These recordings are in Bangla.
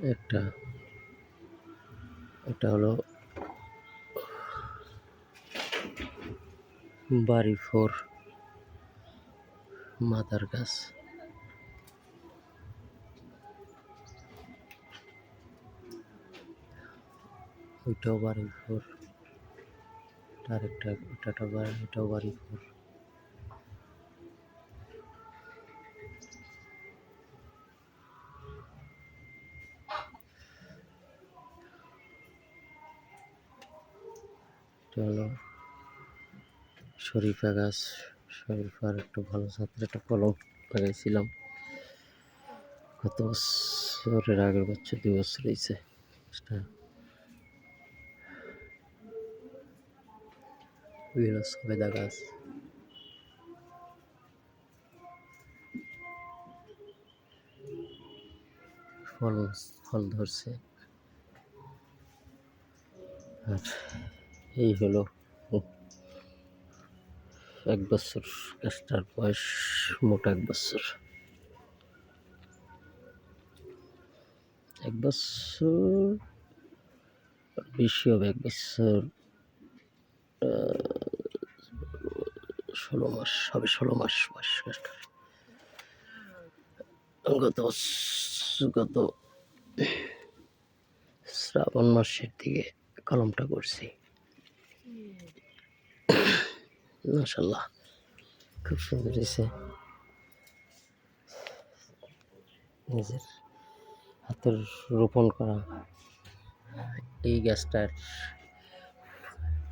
একটা এটা হলো বাড়ি 4 মাদার গাছ। ওইটাও বাড়ি 4, আরেকটা এটাও বাড়ি 4। এটা হলো শরীফা গাছ। শরীফার একটা ভালো জাতের একটা কলম লাগাইছিলাম গত বছরের আগের বছর, 2 বছর হয়েছে। হলো সবেদা গাছ। ফল ধরছে। আর এই হলো 1 বছর, গাছটার বয়স মোট 1 বছর। 1 বছর বেশি হবে, 1 বছর 16 মাস হবে, 16 মাস বয়স গাছটার। গত শ্রাবণ মাসের দিকে কলমটা করছি। মাশাআল্লাহ খুব সুন্দর হয়েছে। নিজের হাতের রোপণ করা এই গাছটার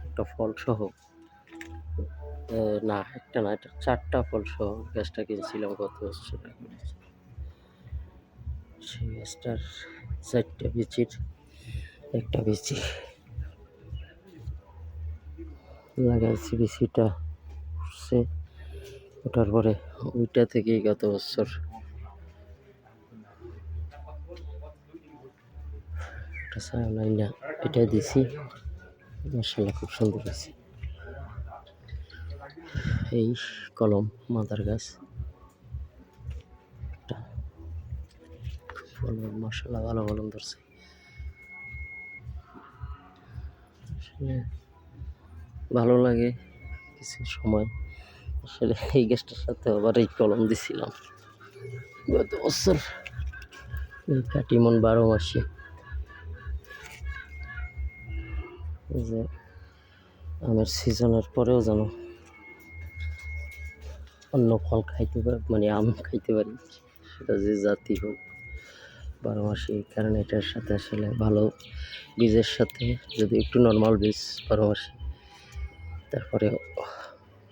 একটা ফল সহ, না একটা না, এটা 4টা ফল সহ গাছটা কিনছিলাম গত বছর। সেই গাছটার 4টা বিচির একটা বিচি লাগাইছি। বিচিটা উঠছে, ওঠার পরে ওইটা থেকেই গত বছর না এটা দিছি। মাশাআল্লাহ খুব সুন্দর হয়েছে। এই কলম মাদার গাছ ফলন মাশাআল্লাহ ভালো ফলন ধরছে। আসলে ভালো লাগে কিছু সময়। আসলে এই গাছটার সাথে আবার এই কলম দিছিলাম গত বছর। এই কাটিমন 12 মাসি, যে আমের সিজনের পরেও যেন অন্য ফল খাইতে পারি, মানে আম খাইতে পারি, সেটা যে জাতি হোক 12 মাসি। এই কারণে এটার সাথে আসলে ভালো বীজের সাথে যদি একটু নর্মাল বীজ 12 মাসি, তারপরে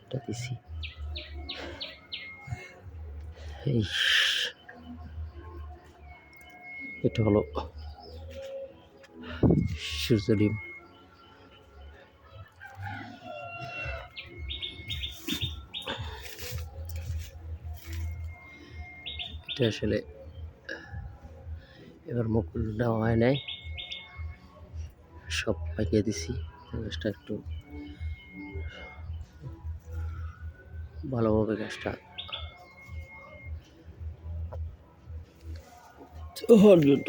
এটা দিছি। এই এটা হলো সূর্য ডিম। এটা আসলে এবার মুকুল দেওয়া হয় নাই, সব পাকিয়ে দিছি। গাছটা একটু ভালোভাবে গাছটা হওয়ার জন্য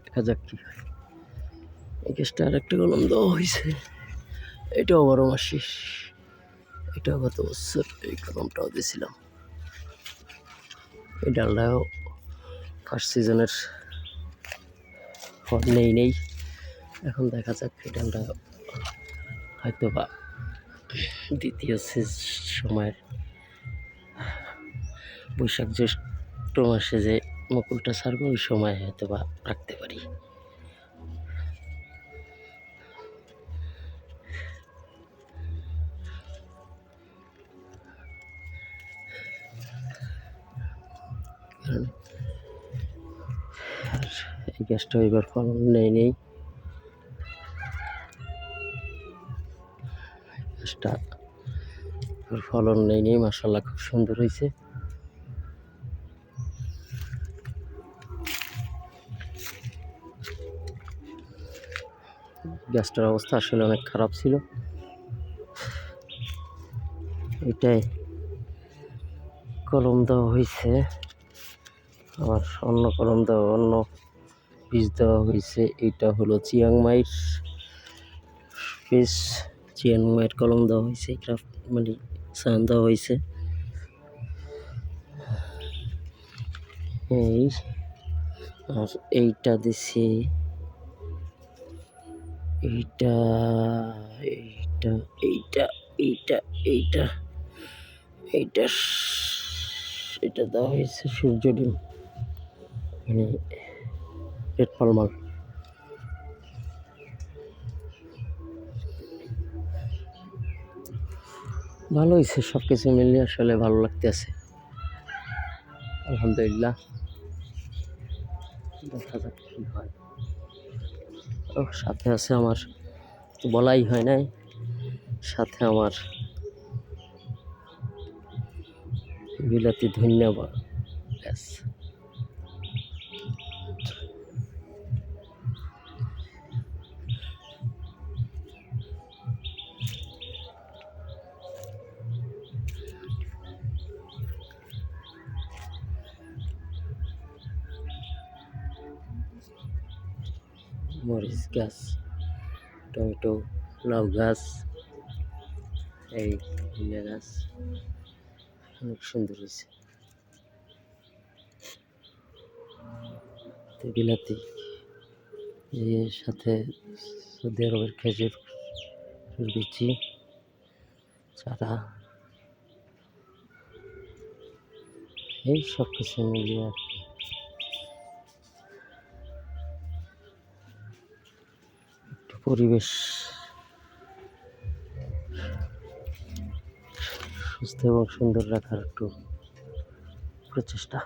দেখা যাক কি হয়। এই গাছটা আর একটা কলম দেওয়া হয়েছে, এটাও 12 মাসি। এটাও গত বছর এই কলমটাও দিয়েছিলাম। এই ডালটাও ফার্স্ট সিজনের ফল নেই। এখন দেখা যাক এই ডালটা হয়তো বা দ্বিতীয় সময়ের বৈশাখ জ্যৈষ্ঠ মাসে যে মুকুলটা ছাড়বে ওই সময় হয়তো বা রাখতে পারি। এই গাছটা এবার ফলন নেই। গাছটা ফলন নেই, মাশাআল্লাহ খুব সুন্দর হয়েছে। গাছটার অবস্থা আসলে অনেক খারাপ ছিল। এটাই কলম দেওয়া হয়েছে আমার অন্য কলম দেওয়া, অন্য বীজ দেওয়া হয়েছে। এইটা হলো চিয়াংমাইয়ের বীজ, চিয়াংমাইয়ের কলম দেওয়া হয়েছে, ক্রাফট মানে সান দেওয়া হয়েছে। এই আর এইটা দিছি, এইটা এইটা এইটা এইটা এইটা এইটা এটা দেওয়া হয়েছে সূর্য ডিম, মানে রেড পালমাল। ভালো হয়েছে, সব কিছু মিলিয়ে আসলে ভালো লাগতেছে, আলহামদুলিল্লাহ। দেখা যাক কি হয়। ও সাথে আছে আমার, তো বলাই হয় নাই, সাথে আমার বিলাতি ধন্যবাদ, ব্যাস। মরিচ গাছ, টমেটো, লাউ গাছ, এই ধনিয়া গাছ অনেক সুন্দর হয়েছে। বিলাতি, এর সাথে সৌদি আরবের খেজুর বিচি, চারা, এই সব কিছু মিলিয়ে আর কি একটু পরিবেশ সুস্থ এবং সুন্দর রাখার একটু প্রচেষ্টা।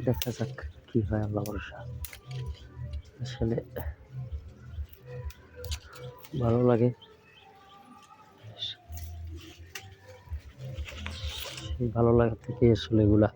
দেখা যাক কি হয়, আল্লাহ ভরসা। আসলে ভালো লাগে, সেই ভালো লাগা থেকে আসলে এগুলা